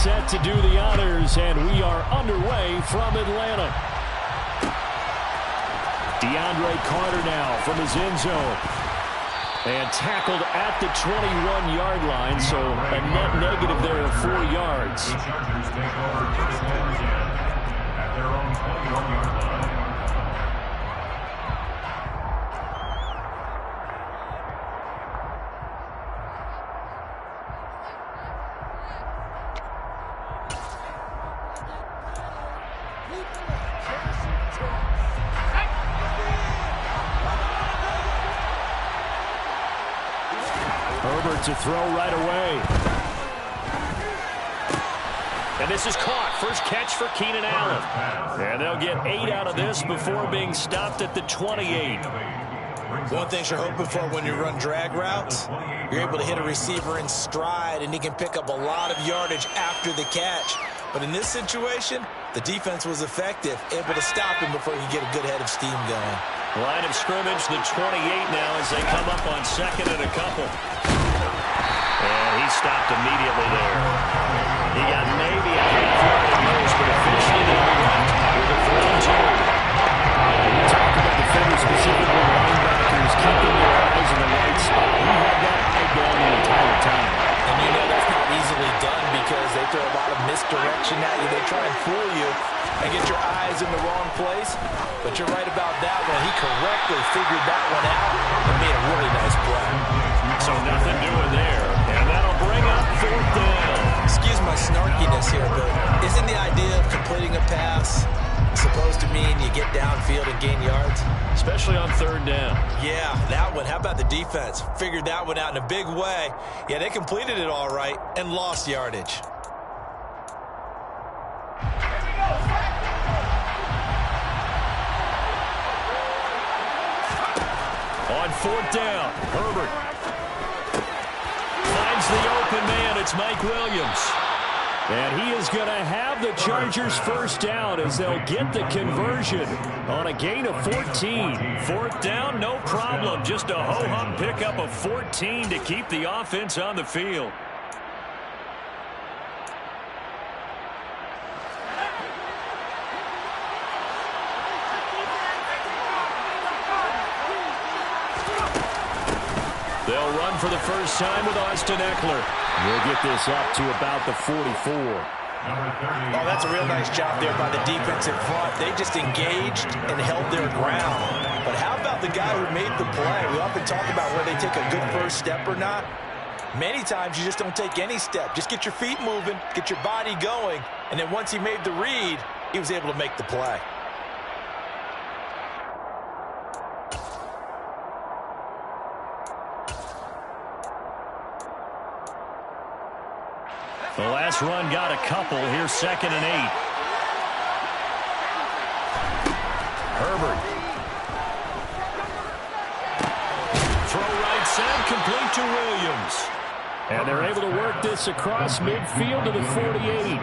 set to do the honors, and we are underway from Atlanta. DeAndre Carter now from his end zone. And tackled at the 21-yard line, so a net negative there of 4 yards. The Chargers take over first and 10 at their own 21-yard line. Herbert to throw right away. And this is caught. First catch for Keenan Allen. And they'll get 8 out of this before being stopped at the 28. One thing you're hoping for when you run drag routes, you're able to hit a receiver in stride, and he can pick up a lot of yardage after the catch. But in this situation, the defense was effective, able to stop him before he could get a good head of steam going. Line of scrimmage, the 28 now as they come up on second and a couple. And he stopped immediately there. He got maybe a half yard at most, but officially they'll be left with a 4-2. We talked about defenders, specifically linebackers, keeping their eyes in the right spot. He had that eye down the entire time. And you know that's not easily done because they throw a lot of misdirection at you. They try and fool you and get your eyes in the wrong place. But you're right about that one. He correctly figured that one out and made a really nice play. So nothing doing there. And that'll bring up 4th down. Excuse my snarkiness here, but isn't the idea of completing a pass supposed to mean you get downfield and gain yards? Especially on 3rd down. Yeah, that one. How about the defense? Figured that one out in a big way. Yeah, they completed it all right and lost yardage. On 4th down, Herbert finds the open man. It's Mike Williams. And he is going to have the Chargers first down as they'll get the conversion on a gain of 14. 4th down, no problem. Just a ho-hum pickup of 14 to keep the offense on the field. They'll run for the first time with Austin Eckler. We'll get this up to about the 44. Oh, that's a real nice job there by the defensive front. They just engaged and held their ground. But how about the guy who made the play? We often talk about whether they take a good first step or not. Many times you just don't take any step. Just get your feet moving, get your body going, and then once he made the read, he was able to make the play. The last run got a couple. Here's 2nd and 8. Herbert. Throw right side, complete to Williams. And they're able to work this across midfield to the 48.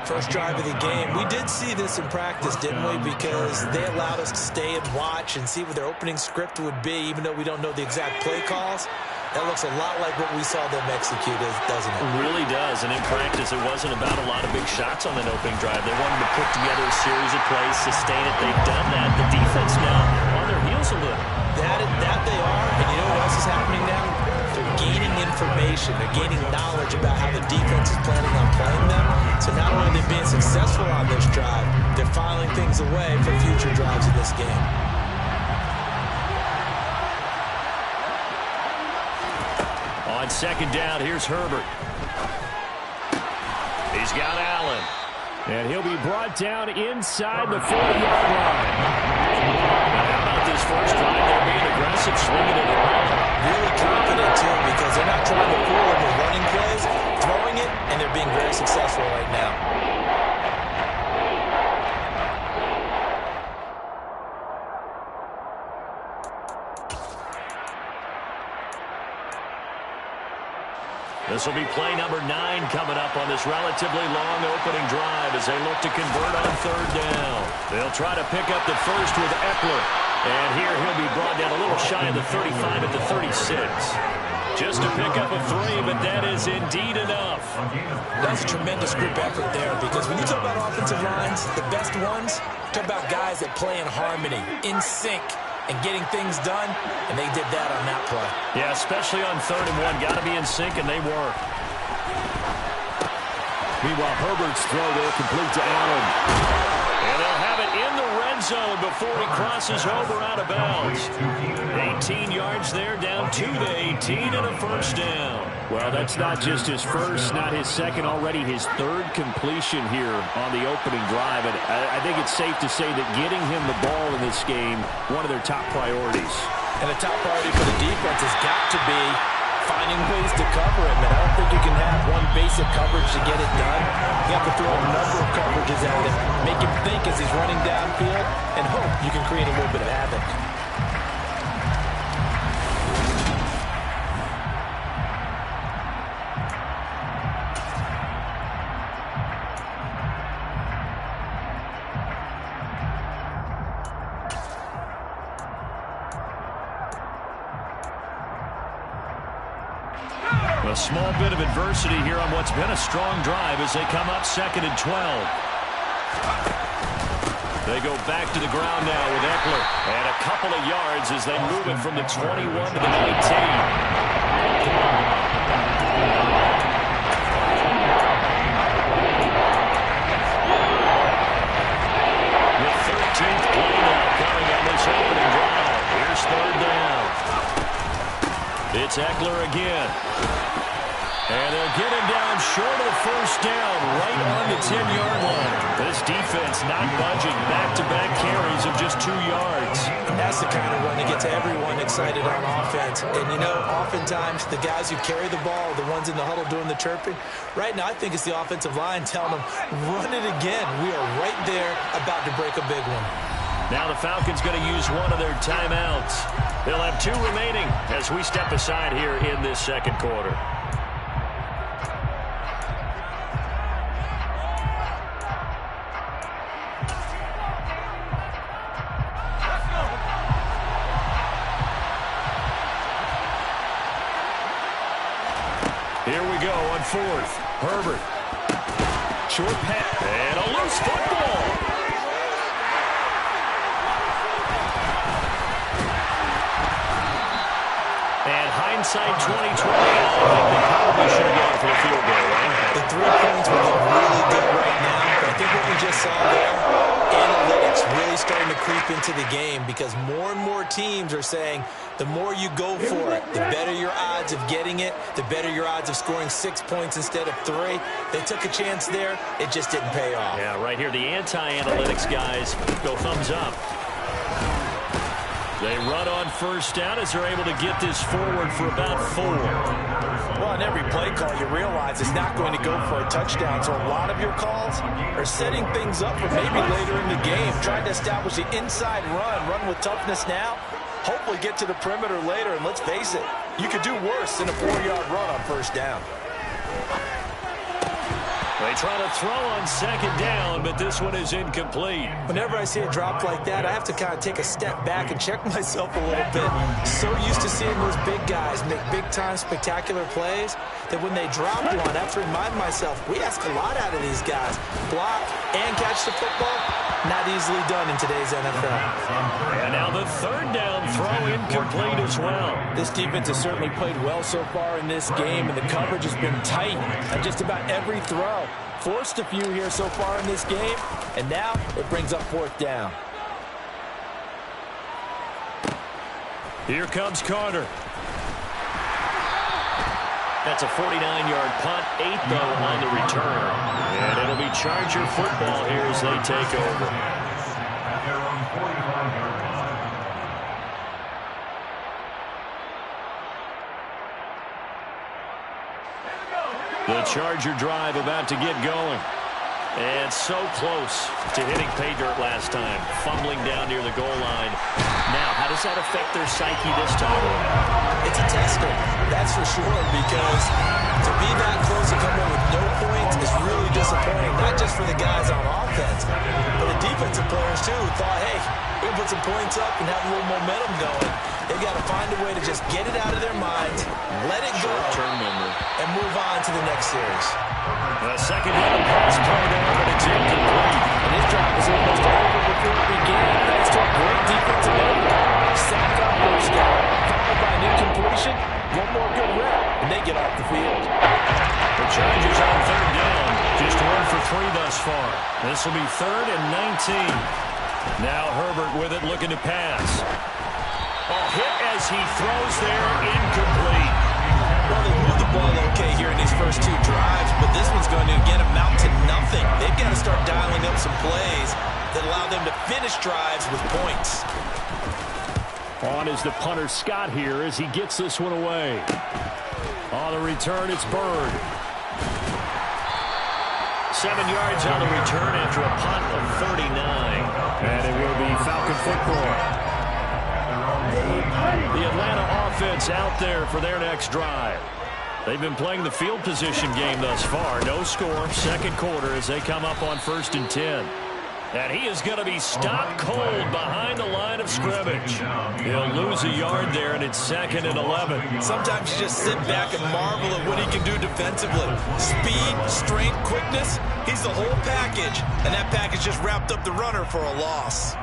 First drive of the game. We did see this in practice, didn't we? Because they allowed us to stay and watch and see what their opening script would be, even though we don't know the exact play calls. That looks a lot like what we saw them execute, doesn't it? It really does. And in practice, it wasn't about a lot of big shots on that opening drive. They wanted to put together a series of plays, sustain it. They've done that. The defense now on their heels a little. That they are. And you know what else is happening now? They're gaining information. They're gaining knowledge about how the defense is planning on playing them. So not only are they being successful on this drive, they're filing things away for future drives in this game. On 2nd down, here's Herbert. He's got Allen. And he'll be brought down inside the 40-yard line. How about this first drive? They're being aggressive, swinging it around. Really confident, too, because they're not trying to fool them with running plays, throwing it, and they're being very successful right now. This will be play number 9 coming up on this relatively long opening drive as they look to convert on 3rd down. They'll try to pick up the first with Eckler. And here he'll be brought down a little shy of the 35 at the 36. Just to pick up a 3, but that is indeed enough. That's a tremendous group effort there, because when you talk about offensive lines, the best ones, talk about guys that play in harmony, in sync, and getting things done, and they did that on that play. Yeah, especially on 3rd and 1. Got to be in sync, and they were. Meanwhile, Herbert's throw there complete to Allen. And they'll have it in the red zone before he crosses over out of bounds. 18 yards there, down to the 18 and a first down. Well, that's not just his first, not his second, already his 3rd completion here on the opening drive. And I think it's safe to say that getting him the ball in this game, one of their top priorities. And the top priority for the defense has got to be finding ways to cover him. And I don't think you can have one basic coverage to get it done. You have to throw a number of coverages at him, make him think as he's running downfield, and hope you can create a little bit of havoc. A small bit of adversity here on what's been a strong drive as they come up 2nd and 12. They go back to the ground now with Eckler. And a couple of yards as they move it from the 21 to the 19. The 13th play now coming on this opening drive. Here's 3rd down. It's Eckler again. And they'll get him down short of the first down, right on the 10-yard line. This defense not budging. Back-to-back carries of just 2 yards. That's the kind of run that gets everyone excited on offense. And, you know, oftentimes the guys who carry the ball, the ones in the huddle doing the chirping, right now I think it's the offensive line telling them, run it again. We are right there about to break a big one. Now the Falcons going to use one of their timeouts. They'll have 2 remaining as we step aside here in this second quarter. Here we go on 4th. Herbert. Short pass. And a loose football. And hindsight 2020. I think they probably should have gone for the field goal, right? The 3 points would look really good right now. But I think what we just saw there, analytics really starting to creep into the game, because more and more teams are saying the more you go for it, the better your odds of getting it, the better your odds of scoring 6 points instead of 3. They took a chance there. It just didn't pay off. Yeah, right here, the anti-analytics guys go thumbs up. They run on first down as they're able to get this forward for about 4. Well, on every play call, you realize it's not going to go for a touchdown. So a lot of your calls are setting things up for maybe later in the game, trying to establish the inside run with toughness now, hopefully get to the perimeter later. And let's face it, you could do worse than a 4-yard run on first down. They try to throw on second down, but this one is incomplete. Whenever I see a drop like that, I have to kind of take a step back and check myself a little bit. So used to seeing those big guys make big-time spectacular plays that when they drop one, I have to remind myself, we ask a lot out of these guys. Block and catch the football, not easily done in today's NFL. And now the 3rd down throw incomplete as well. This defense has certainly played well so far in this game, and the coverage has been tight on just about every throw. Forced a few here so far in this game, and now it brings up 4th down. Here comes Carter. That's a 49-yard punt, 8 though on the return. And it'll be Charger football here as they take over. The Charger drive about to get going. And so close to hitting pay dirt last time. Fumbling down near the goal line. Now, how does that affect their psyche this time around? It's a tester, that's for sure, because to be that close and come in with no points is really disappointing, not just for the guys on offense, but the defense. defensive players, too, who thought, hey, we can put some points up and have a little momentum going. They've got to find a way to just get it out of their minds, let it go, and move on to the next series. The second down pass play there, but it's incomplete. And his drive was almost over before it began, thanks to a great defensive effort. Sack on first down, followed by an incompletion. One more good rep, and they get off the field. The Chargers on third down. Just 1 for 3 thus far. This will be 3rd and 19. Now Herbert with it, looking to pass. Hit as he throws there, incomplete. Well, they moved the ball okay here in these first 2 drives, but this one's going to again amount to nothing. They've got to start dialing up some plays that allow them to finish drives with points. On is the punter Scott here as he gets this one away. On the return, it's Bird. 7 yards on the return after a punt of 39. And it will be Falcon football. The Atlanta offense out there for their next drive. They've been playing the field position game thus far. No score, second quarter as they come up on 1st and 10. And he is going to be stopped cold behind the line of scrimmage. He'll lose a yard there, and it's 2nd and 11. Sometimes you just sit back and marvel at what he can do defensively. Speed, strength, quickness, he's the whole package. And that package just wrapped up the runner for a loss.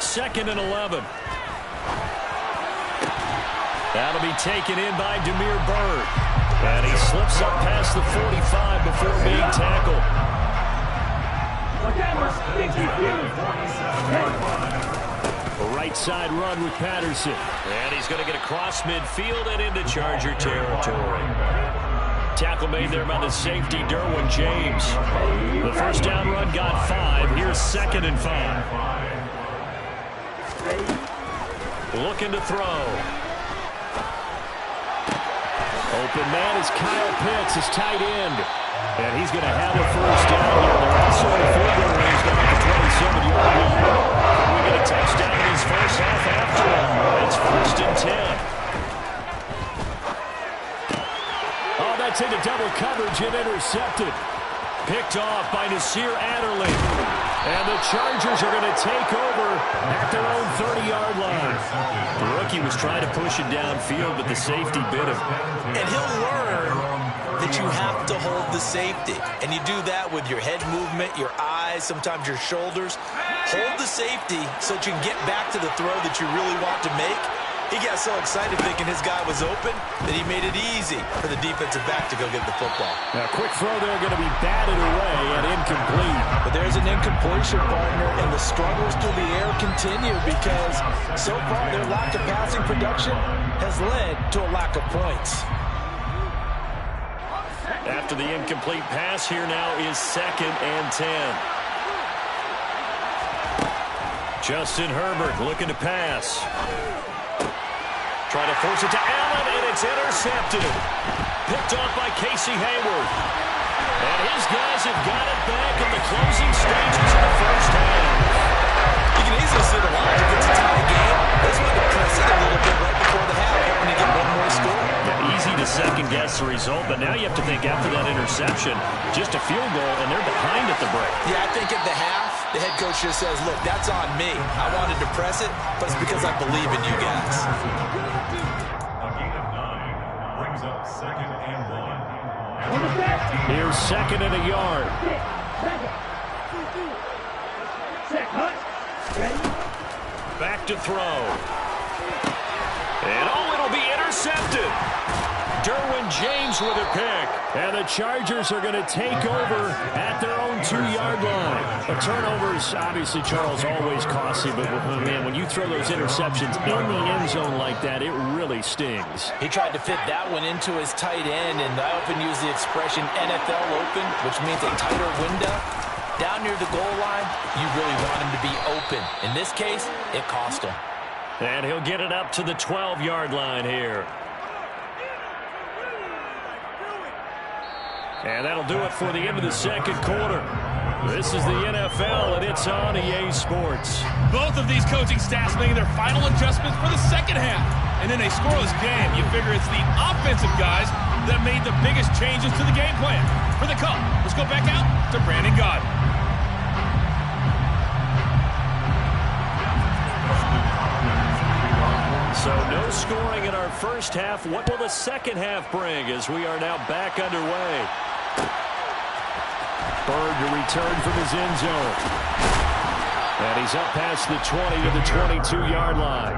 Second and 11. That'll be taken in by Demir Bird. And he slips up past the 45 before being tackled. A right side run with Patterson. And he's going to get across midfield and into Charger territory. Tackle made there by the safety, Derwin James. The first down run got 5. Here's 2nd and 5. Looking to throw. Open man is Kyle Pitts, his tight end. And he's going to have a first down here. They're also in the field goal range down at the 27-yard line. We get a touchdown in his first half after him. It's 1st and 10. Oh, that's into double coverage and intercepted. Picked off by Nasir Adderley. And the Chargers are going to take over at their own 30-yard line. The rookie was trying to push it downfield, but the safety bit him. And he'll learn that you have to hold the safety. And you do that with your head movement, your eyes, sometimes your shoulders. Hold the safety so that you can get back to the throw that you really want to make. He got so excited thinking his guy was open that he made it easy for the defensive back to go get the football. Now, quick throw there, going to be batted away and incomplete. But there's an incompletion, partner, and the struggles through the air continue because so far their lack of passing production has led to a lack of points. After the incomplete pass, here now is 2nd and 10. Justin Herbert looking to pass. Trying to force it to Allen, and it's intercepted. Picked off by Casey Hayward. And his guys have got it back in the closing stages of the first half. You can easily see the logic. It's a tie game. They just want to press it a little bit right before the half, hoping to get one more score. Yeah, easy to second-guess the result, but now you have to think after that interception, just a field goal, and they're behind at the break. Yeah, I think at the half, the head coach just says, look, that's on me. I wanted to press it, but it's because I believe in you guys. Up 2nd and 1. Here's 2nd and a yard. Back to throw. And it'll be intercepted. Derwin James with a pick. And the Chargers are going to take over at their own 2-yard line. The turnovers, obviously, Charles, always costly, but man, when you throw those interceptions in the end zone like that, it really stings. He tried to fit that one into his tight end, and I often use the expression NFL open, which means a tighter window. Down near the goal line, you really want him to be open. In this case, it cost him. And he'll get it up to the 12-yard line here. And that'll do it for the end of the second quarter. This is the NFL, and it's on EA Sports. Both of these coaching staffs making their final adjustments for the second half. And in a scoreless game, you figure it's the offensive guys that made the biggest changes to the game plan. For the call, let's go back out to Brandon Gaudin. So no scoring in our first half. What will the second half bring as we are now back underway? Bird to return from his end zone. And he's up past the 20 to the 22-yard line.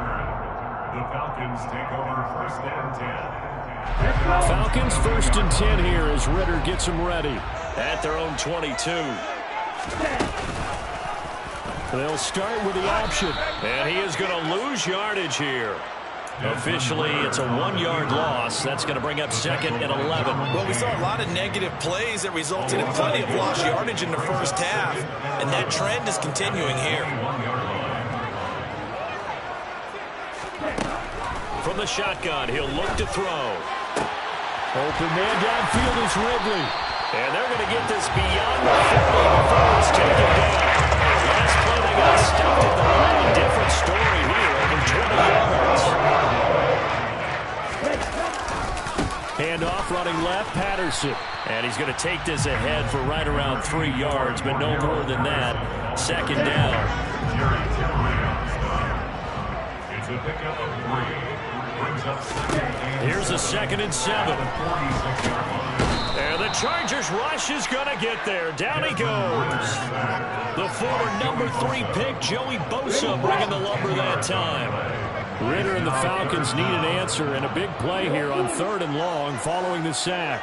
The Falcons take over first and 10. Falcons first and 10 here as Ritter gets them ready at their own 22. They'll start with the option. And he is going to lose yardage here. Officially, it's a 1-yard loss. That's going to bring up second and 11. Well, we saw a lot of negative plays that resulted in plenty of lost yardage in the first half, and that trend is continuing here. From the shotgun, he'll look to throw. Open man downfield is Ridley. And they're going to get this beyond the 40 before it's taken down. Last play they got stuffed at the line. Different story here, over 20 yards. Handoff running left, Patterson. And he's going to take this ahead for right around 3 yards, but no more than that. Second down. It's a pickup of 3. Brings up second and Here's a 2nd and 7. 46-yard line. And the Chargers rush is going to get there. Down he goes. The former number 3 pick, Joey Bosa, bringing the lumber that time. Ritter and the Falcons need an answer, and a big play here on 3rd and long following the sack.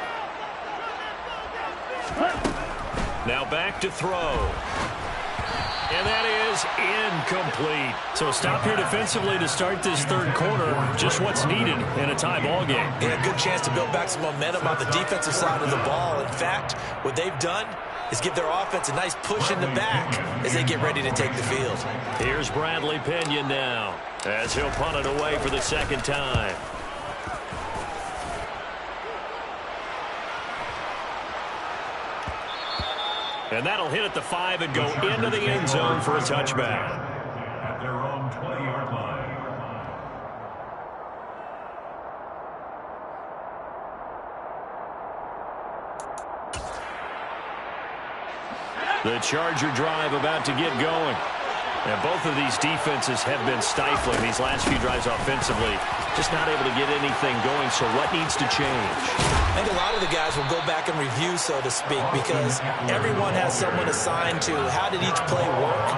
Now back to throw. And that is incomplete. So stop here defensively to start this third quarter. Just what's needed in a tie ball game. And a good chance to build back some momentum on the defensive side of the ball. In fact, what they've done is give their offense a nice push in the back as they get ready to take the field. Here's Bradley Pinion now as he'll punt it away for the second time. And that'll hit at the 5 and go into the end zone for a touchback. At their own 20-yard line. The Charger drive about to get going. And both of these defenses have been stifling these last few drives offensively. Just not able to get anything going, so what needs to change? I think a lot of the guys will go back and review, so to speak, because everyone has someone assigned to how did each play work.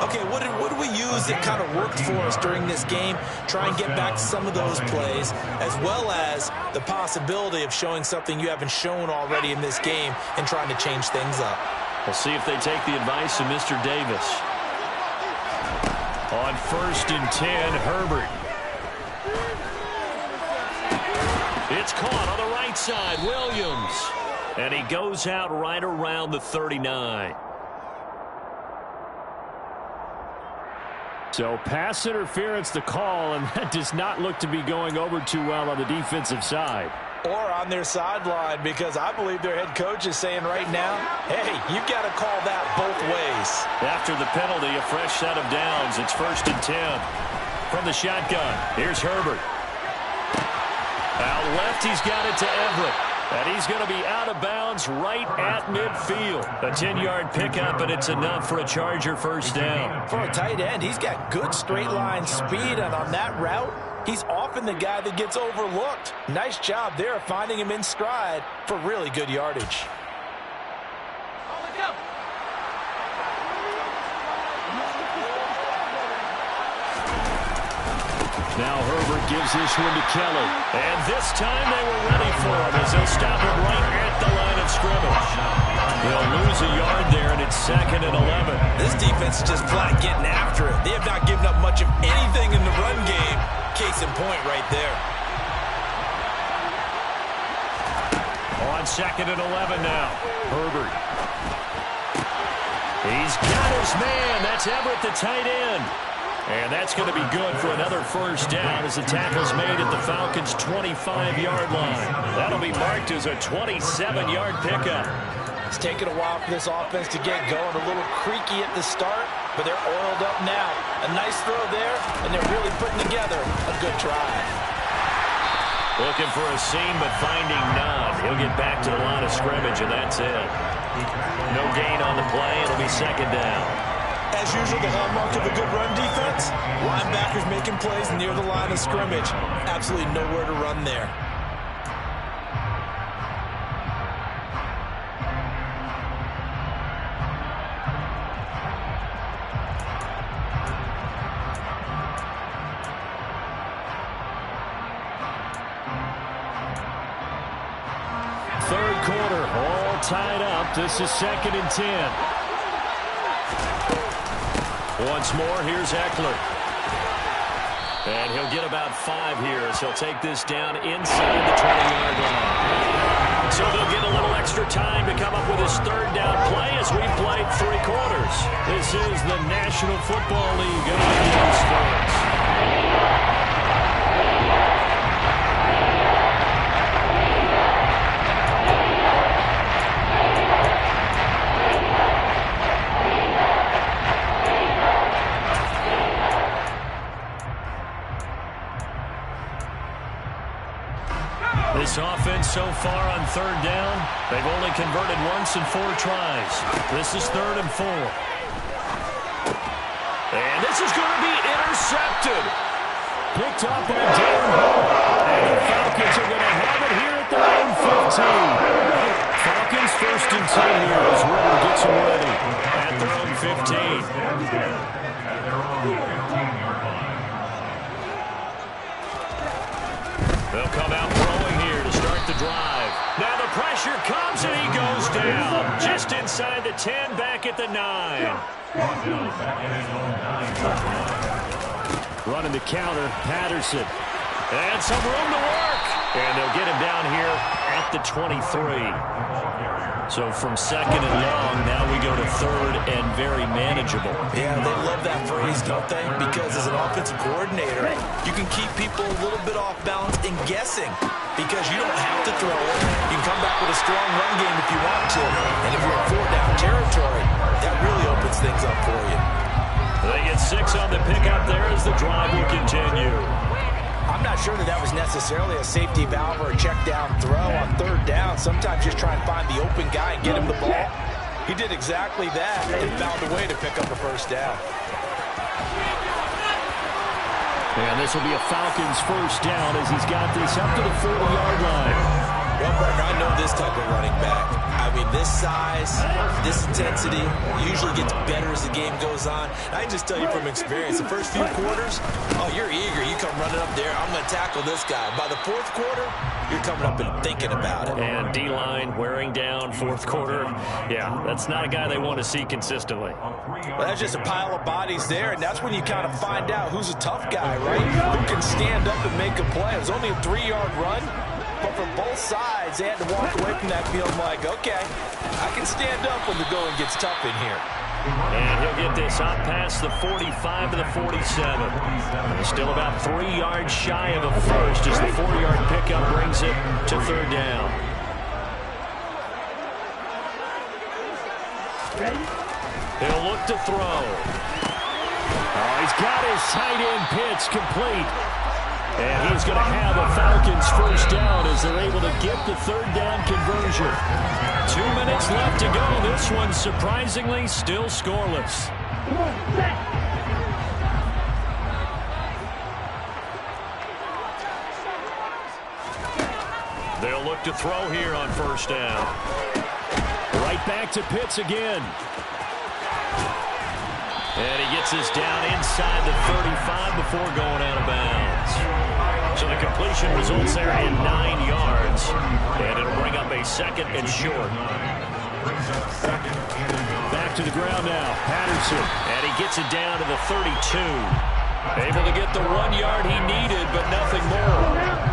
Okay, what did we use that kind of worked for us during this game? Try and get back to some of those plays, as well as the possibility of showing something you haven't shown already in this game and trying to change things up. We'll see if they take the advice of Mr. Davis. On 1st and 10, Herbert. It's caught on the right side, Williams. And he goes out right around the 39. So pass interference the call, and that does not look to be going over too well on the defensive side. Or on their sideline, because I believe their head coach is saying right now, hey, you got to call that both ways. After the penalty, a fresh set of downs. It's 1st and 10. From the shotgun, here's Herbert. Out left, he's got it to Everett. And he's going to be out of bounds right at midfield. A 10-yard pickup, and it's enough for a Charger first down. For a tight end, he's got good straight line speed, and on that route, he's often the guy that gets overlooked. Nice job there of finding him in stride for really good yardage. Now Herbert gives this one to Kelly. And this time they were ready for him as they'll stop him right at the line of scrimmage. They'll lose a yard there, and it's 2nd and 11. This defense is just flat getting after it. They have not given up much of anything in the run game. Case in point right there. On 2nd and 11 now. Herbert. He's got his man. That's Everett, the tight end. And that's going to be good for another first down as the tackle's made at the Falcons' 25-yard line. That'll be marked as a 27-yard pickup. It's taken a while for this offense to get going. A little creaky at the start, but they're oiled up now. A nice throw there, and they're really putting together a good drive. Looking for a seam, but finding none. He'll get back to the line of scrimmage, and that's it. No gain on the play. It'll be second down. As usual, the hallmark of a good run defense, linebackers making plays near the line of scrimmage. Absolutely nowhere to run there. Third quarter, all tied up. This is 2nd and 10. Once more, here's Eckler. And he'll get about 5 here as he'll take this down inside the 20-yard line. So they'll get a little extra time to come up with his third down play as we've played 3 quarters. This is the National Football League of Digital Sports. This offense so far on 3rd down, they've only converted once in 4 tries. This is 3rd and 4. And this is going to be intercepted. Picked up by Darren Hall. And the Falcons are going to have it here at their own 15. Falcons 1st and 10 here as Ritter gets them ready at their own 15. They'll come out throwing here to start the drive. Now the pressure comes and he goes down. Just inside the 10, back at the 9. Running the counter, Patterson. And some room to work. And they'll get him down here at the 23. So from 2nd and long, now we go to 3rd and very manageable. Yeah, they love that phrase, don't they? Because as an offensive coordinator, you can keep people a little bit off balance and guessing because you don't have to throw it. You can come back with a strong run game if you want to. And if you're in 4-down territory, that really opens things up for you. They get 6 on the pickup there as the drive will continue. I'm not sure that was necessarily a safety valve or a check down throw on 3rd down. Sometimes just try and find the open guy and get him the ball. He did exactly that and found a way to pick up a 1st down. And this will be a Falcons 1st down as he's got this up to the 40-yard line. Well, partner, I know this type of running back. I mean, this size, this intensity usually gets better as the game goes on. I can just tell you from experience, the first few quarters, oh, you're eager. You come running up there, I'm going to tackle this guy. By the 4th quarter, you're coming up and thinking about it. And D-line wearing down 4th quarter. Yeah, that's not a guy they want to see consistently. Well, that's just a pile of bodies there, and that's when you kind of find out who's a tough guy, right? Who can stand up and make a play. It was only a 3-yard run. But for both sides, they had to walk away from that field like, okay, I can stand up when the going gets tough in here. And he'll get this up past the 45 to the 47. Still about 3 yards shy of a first as the 4-yard pickup brings it to 3rd down. He'll look to throw. Oh, he's got his tight end pitch complete. And he's going to have a Falcons 1st down as they're able to get the 3rd down conversion. 2 minutes left to go. This one, surprisingly, still scoreless. They'll look to throw here on 1st down. Right back to Pitts again. And he gets this down inside the 35 before going out of bounds. So the completion results there in 9 yards. And it'll bring up a 2nd and short. Back to the ground now. Patterson. And he gets it down to the 32. Able to get the 1 yard he needed, but nothing more.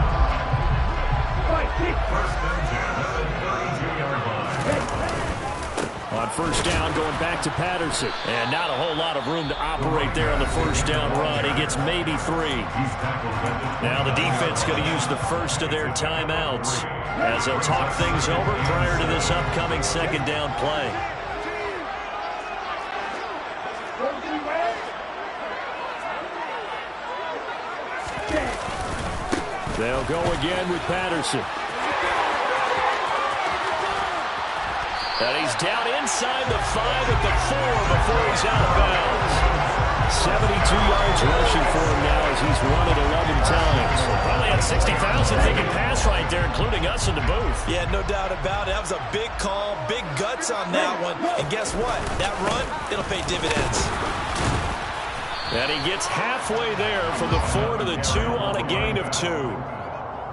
On first down, going back to Patterson. And not a whole lot of room to operate there on the first down run. He gets maybe 3. Now the defense going to use the first of their timeouts as they'll talk things over prior to this upcoming second down play. They'll go again with Patterson. And he's down inside the 5 at the 4 before he's out of bounds. 72 yards rushing for him now as he's run it 11 times. Probably had 60,000 thinking pass right there, including us in the booth. Yeah, no doubt about it. That was a big call, big guts on that one. And guess what? That run, it'll pay dividends. And he gets halfway there from the 4 to the 2 on a gain of 2.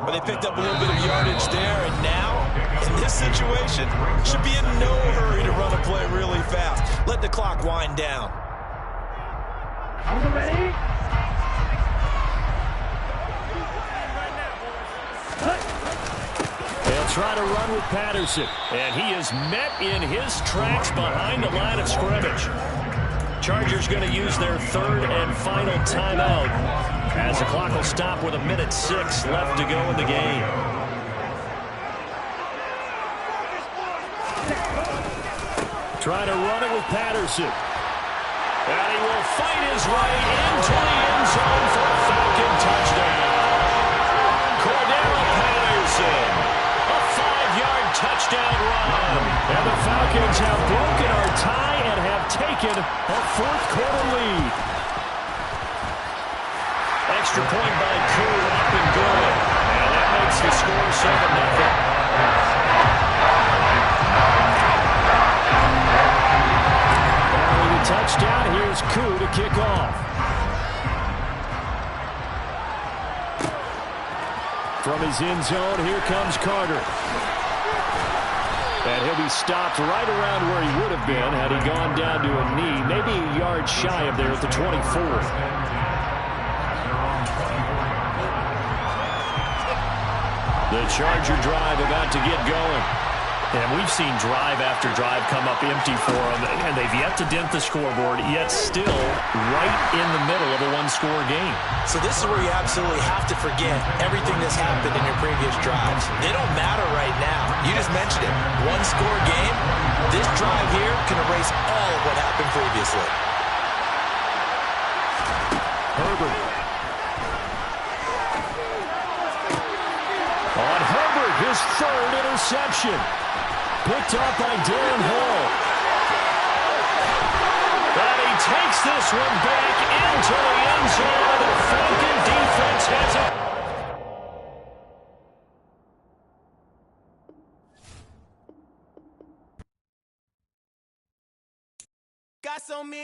But they picked up a little bit of yardage there, and now, in this situation, should be in no hurry to run a play really fast. Let the clock wind down. Are we ready? They'll try to run with Patterson. And he is met in his tracks behind the line of scrimmage. Chargers going to use their third and final timeout as the clock will stop with 1:06 left to go in the game. Try to run it with Patterson. And he will fight his way into the end zone for a Falcon touchdown. Cordero Patterson, a 5-yard touchdown run. And the Falcons have broken our tie and have taken a fourth-quarter lead. Extra point by Koo, up and good. And that makes the score 7-0. Touchdown. Here's Koo to kick off. From his end zone, here comes Carter. And he'll be stopped right around where he would have been had he gone down to a knee, maybe a yard shy of there at the 24. The Charger drive about to get going. And we've seen drive after drive come up empty for them, and they've yet to dent the scoreboard, yet still right in the middle of a one-score game. So this is where you absolutely have to forget everything that's happened in your previous drives. They don't matter right now. You just mentioned it. One-score game. This drive here can erase all of what happened previously. Herbert. On Herbert, his third interception. Picked up by Darren Hall. And he takes this one back into the end zone. The Falcon defense has it. Got so many.